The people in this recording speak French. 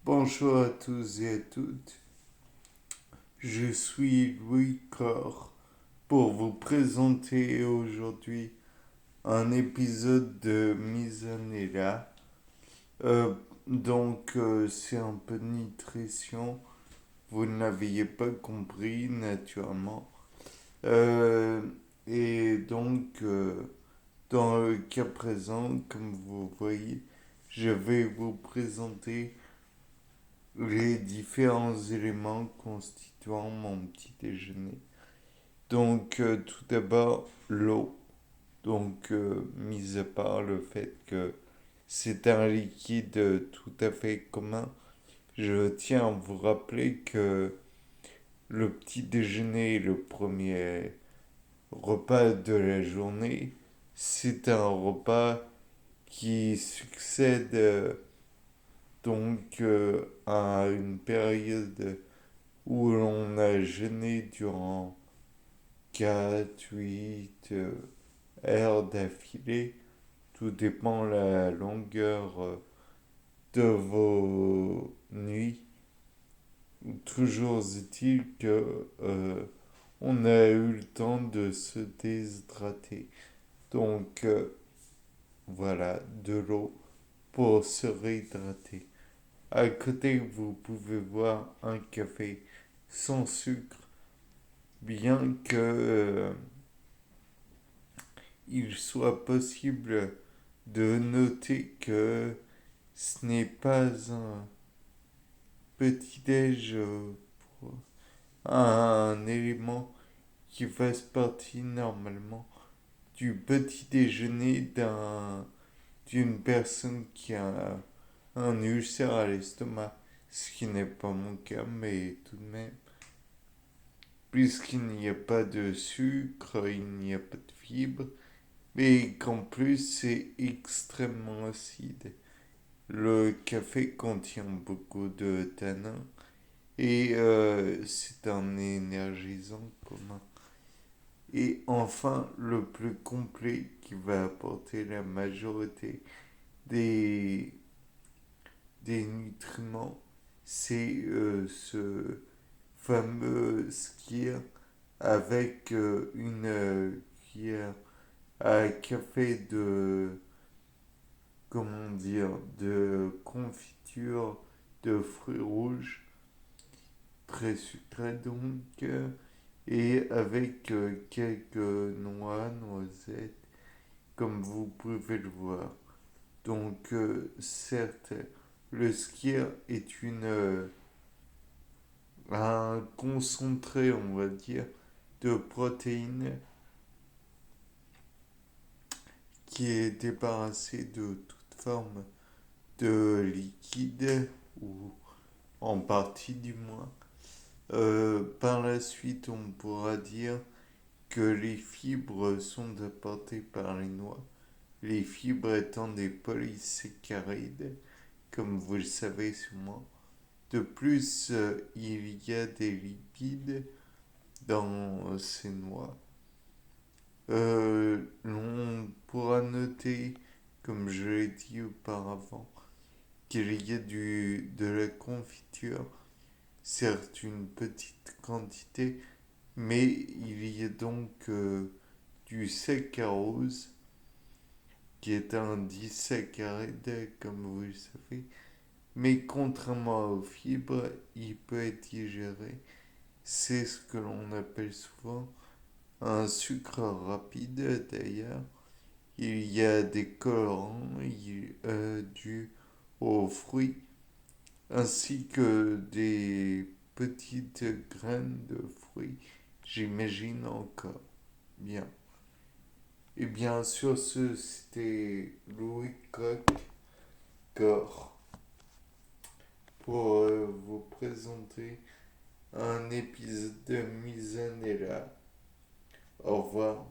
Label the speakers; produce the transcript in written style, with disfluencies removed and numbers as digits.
Speaker 1: Bonjour à tous et à toutes, je suis Louis Cor pour vous présenter aujourd'hui un épisode de Misanella. C'est un peu de nutrition, vous ne l'aviez pas compris naturellement. Euh, et donc, dans le cas présent, comme vous voyez, je vais vous présenter les différents éléments constituant mon petit déjeuner. Tout d'abord, l'eau. Mis à part le fait que c'est un liquide tout à fait commun, je tiens à vous rappeler que le petit déjeuner, le premier repas de la journée, c'est un repas qui succède à une période où l'on a jeûné durant 4 8 heures d'affilée. Tout dépend de la longueur de vos nuits. Toujours est-il que on a eu le temps de se déshydrater. Donc voilà, de l'eau pour se réhydrater. À côté, vous pouvez voir un café sans sucre, bien que il soit possible de noter que ce n'est pas un petit-déj, un élément qui fasse partie normalement du petit déjeuner d'une personne qui a un ulcère à l'estomac, ce qui n'est pas mon cas, mais tout de même, puisqu'il n'y a pas de sucre, il n'y a pas de fibres, mais qu'en plus c'est extrêmement acide. Le café contient beaucoup de tanins et c'est un énergisant commun. Et enfin, le plus complet qui va apporter la majorité des, des nutriments, c'est ce fameux skyr avec une cuillère à café comment dire, de confiture de fruits rouges, très sucré et avec quelques noix, noisettes, comme vous pouvez le voir. Certes, le skyr est un concentré, on va dire, de protéines qui est débarrassé de toute forme de liquide, ou en partie du moins. Par la suite, on pourra dire que les fibres sont apportées par les noix, les fibres étant des polysaccharides, comme vous le savez sûrement. De plus, il y a des lipides dans ces noix. On pourra noter, comme je l'ai dit auparavant, qu'il y a de la confiture, certes une petite quantité, mais il y a du saccharose, qui est un disaccharide, comme vous le savez, mais contrairement aux fibres, il peut être digéré. C'est ce que l'on appelle souvent un sucre rapide d'ailleurs. Il y a des colorants dus aux fruits ainsi que des petites graines de fruits, j'imagine encore. Bien. Et bien sûr, c'était Louis Cor pour vous présenter un épisode de Misanella. Au revoir.